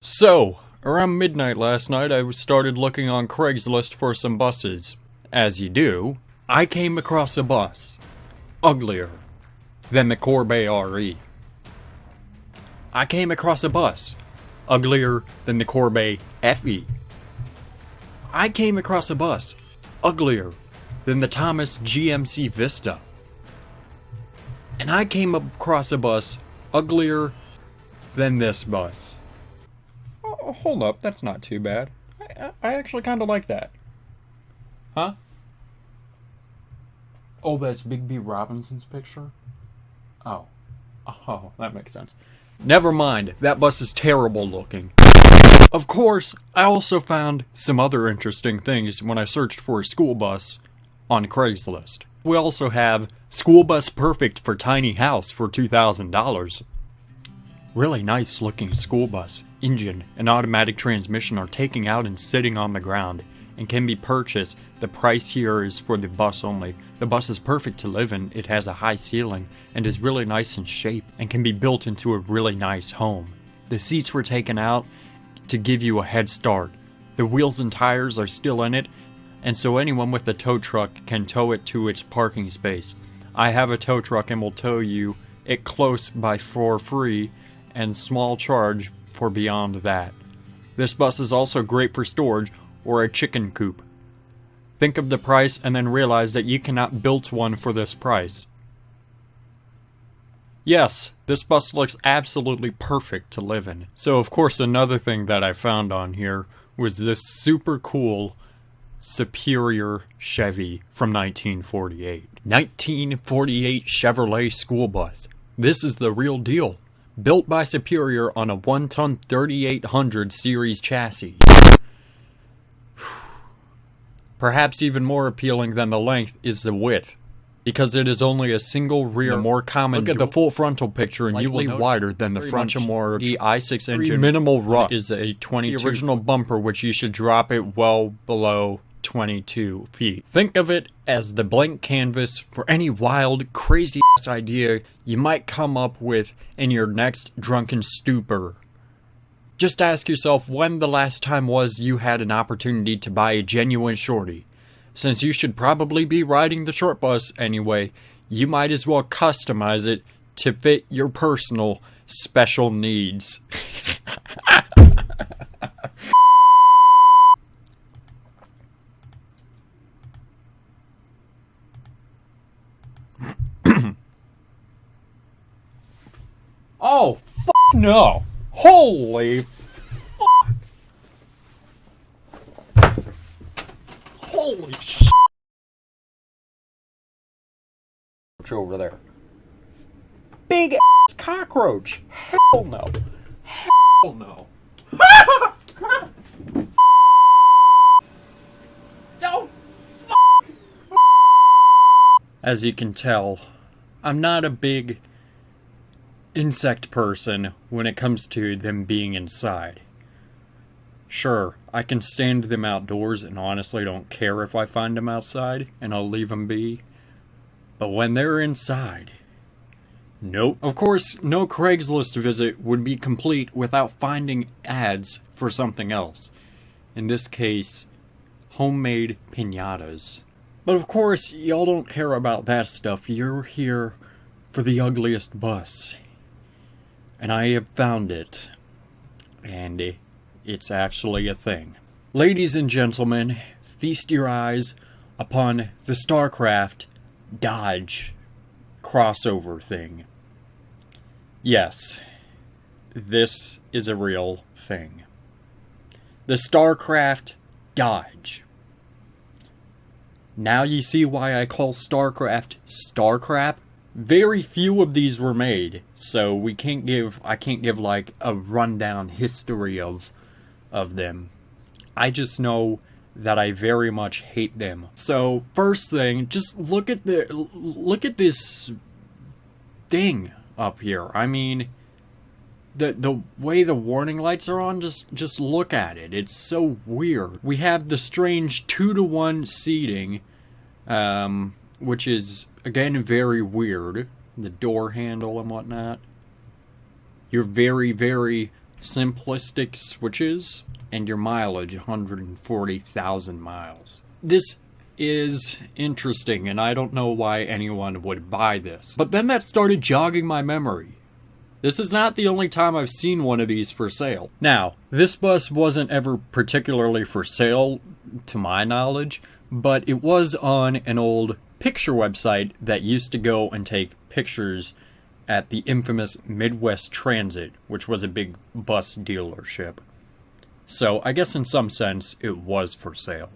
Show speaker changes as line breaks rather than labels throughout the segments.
So, around midnight last night, I started looking on Craigslist for some buses. As you do, I came across a bus. Uglier than the Corbeil RE. I came across a bus. Uglier than the Corbeil FE. I came across a bus. Uglier than the Thomas GMC Vista. And I came across a bus uglier than this bus. Oh, hold up, that's not too bad. I actually kind of like that. Huh? Oh, that's Big B Robinson's picture? Oh, that makes sense. Never mind, that bus is terrible looking. Of course, I also found some other interesting things when I searched for a school bus on Craigslist. We also have school bus perfect for tiny house for $2,000. Really nice looking school bus. Engine and automatic transmission are taken out and sitting on the ground and can be purchased. The price here is for the bus only. The bus is perfect to live in. It has a high ceiling and is really nice in shape and can be built into a really nice home. The seats were taken out to give you a head start. The wheels and tires are still in it, and so anyone with a tow truck can tow it to its parking space. I have a tow truck and will tow you it close by for free and small charge for beyond that. This bus is also great for storage or a chicken coop. Think of the price and then realize that you cannot build one for this price. Yes, this bus looks absolutely perfect to live in. So of course another thing that I found on here was this super cool Superior Chevy from 1948. 1948 Chevrolet school bus. This is the real deal. Built by Superior on a 1-ton 3800 series chassis. Perhaps even more appealing than the length is the width, because it is only a single rear. The more common. Look at the full frontal picture, and you will notice wider than the front. More the i6 engine. Minimal rust is a 22. The original bumper, which you should drop it well below 22 feet. Think of it as the blank canvas for any wild, crazy ass idea you might come up with in your next drunken stupor. Just ask yourself when the last time was you had an opportunity to buy a genuine shorty. Since you should probably be riding the short bus anyway, you might as well customize it to fit your personal special needs. Oh, fuck no. Holy fuck. Holy shit. Over there. Big ass cockroach. Hell no. Hell no. Don't fuck. As you can tell, I'm not a big insect person when it comes to them being inside. Sure, I can stand them outdoors and honestly don't care if I find them outside and I'll leave them be. But when they're inside, nope. Of course, no Craigslist visit would be complete without finding ads for something else. In this case, homemade piñatas. But of course, y'all don't care about that stuff. You're here for the ugliest bus. And I have found it. And it's actually a thing. Ladies and gentlemen, feast your eyes upon the StarCraft Dodge crossover thing. Yes, this is a real thing. The StarCraft Dodge. Now you see why I call StarCraft StarCrap? Very few of these were made, so I can't give like a rundown history of them. I just know that I very much hate them. So first thing, just look at this thing up here. I mean, the way the warning lights are on, just look at it. It's so weird. We have the strange 2-to-1 seating, which is again very weird. The door handle and whatnot. Your very, very simplistic switches, and your mileage 140,000 miles. This is interesting, and I don't know why anyone would buy this. But then that started jogging my memory. This is not the only time I've seen one of these for sale. Now, this bus wasn't ever particularly for sale, to my knowledge, but it was on an old picture website that used to go and take pictures at the infamous Midwest Transit, which was a big bus dealership. So I guess in some sense it was for sale.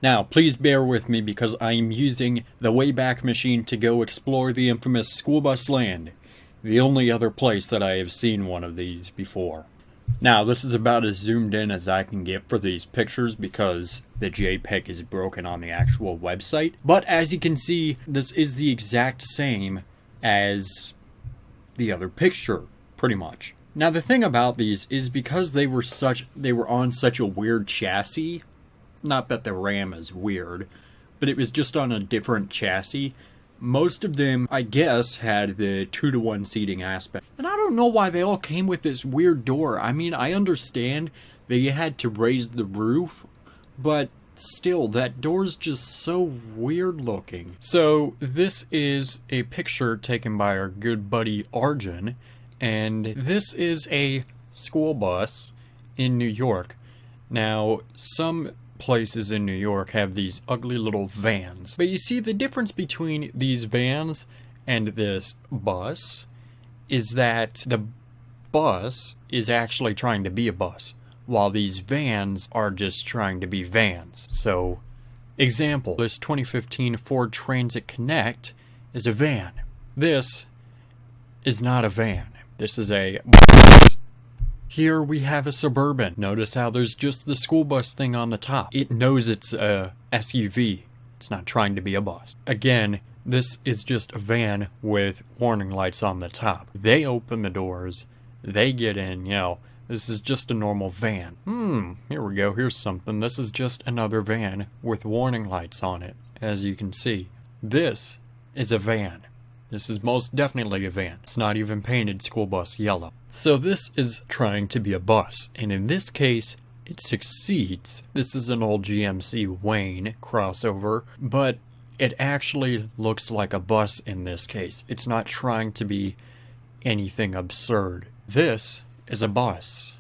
Now, please bear with me because I am using the Wayback Machine to go explore the infamous school bus land, the only other place that I have seen one of these before. Now, this is about as zoomed in as I can get for these pictures because the JPEG is broken on the actual website. But as you can see, this is the exact same as the other picture, pretty much. Now, the thing about these is because they were on such a weird chassis, not that the RAM is weird, but it was just on a different chassis. Most of them, I guess, had the 2-to-1 seating aspect. And I don't know why they all came with this weird door. I mean, I understand that you had to raise the roof, but still, that door's just so weird looking. So, this is a picture taken by our good buddy Arjun, and this is a school bus in New York. Now, some places in New York have these ugly little vans. But you see, the difference between these vans and this bus is that the bus is actually trying to be a bus, while these vans are just trying to be vans. So, example, this 2015 Ford Transit Connect is a van. This is not a van. This is a bus. Here we have a Suburban. Notice how there's just the school bus thing on the top. It knows it's a SUV. It's not trying to be a bus. Again, this is just a van with warning lights on the top. They open the doors. They get in, This is just a normal van. Here we go. Here's something. This is just another van with warning lights on it, as you can see. This is a van. This is most definitely a van. It's not even painted school bus yellow. So this is trying to be a bus, and in this case, it succeeds. This is an old GMC Wayne crossover, but it actually looks like a bus in this case. It's not trying to be anything absurd. This is a bus,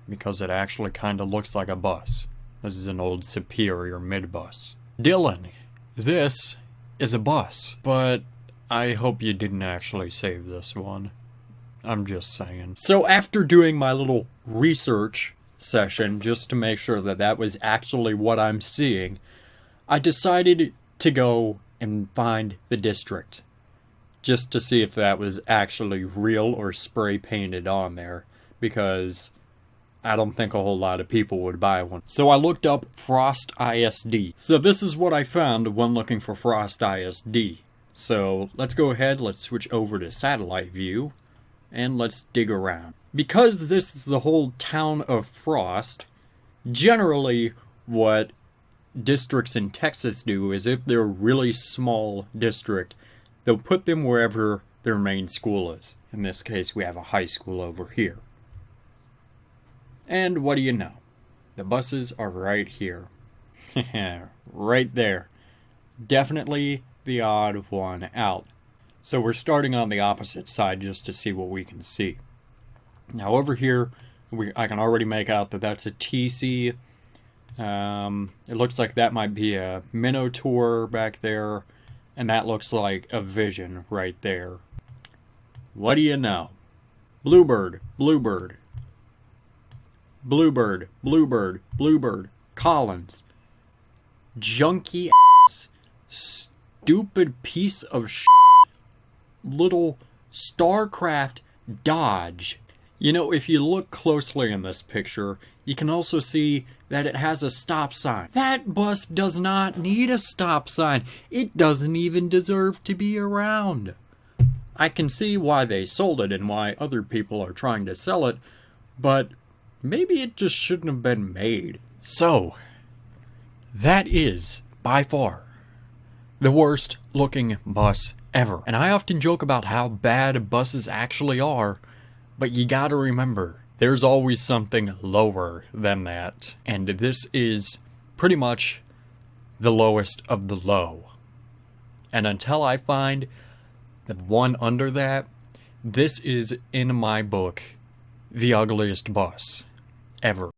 because it actually kind of looks like a bus. This is an old Superior mid-bus. Dylan, this is a bus, but I hope you didn't actually save this one. I'm just saying. So after doing my little research session, just to make sure that that was actually what I'm seeing, I decided to go and find the district, just to see if that was actually real or spray painted on there, because I don't think a whole lot of people would buy one. So I looked up Frost ISD. So this is what I found when looking for Frost ISD. So let's go ahead, let's switch over to satellite view, and let's dig around. Because this is the whole town of Frost, generally what districts in Texas do is if they're a really small district, they'll put them wherever their main school is. In this case, we have a high school over here. And what do you know? The buses are right here. Right there. Definitely the odd one out. So we're starting on the opposite side just to see what we can see. Now over here, I can already make out that that's a TC. It looks like that might be a Minotaur back there, and that looks like a Vision right there. What do you know? Bluebird, Bluebird. Bluebird, Bluebird, Bluebird. Collins. Junky ass. Stupid piece of shit. Little Starcraft Dodge. If you look closely in this picture, you can also see that it has a stop sign. That bus does not need a stop sign. It doesn't even deserve to be around. I can see why they sold it and why other people are trying to sell it, but maybe it just shouldn't have been made. So, that is, by far, the worst looking bus ever. And I often joke about how bad buses actually are, but you gotta remember, There's always something lower than that, and this is pretty much the lowest of the low. And until I find the one under that, this is, in my book, the ugliest bus ever.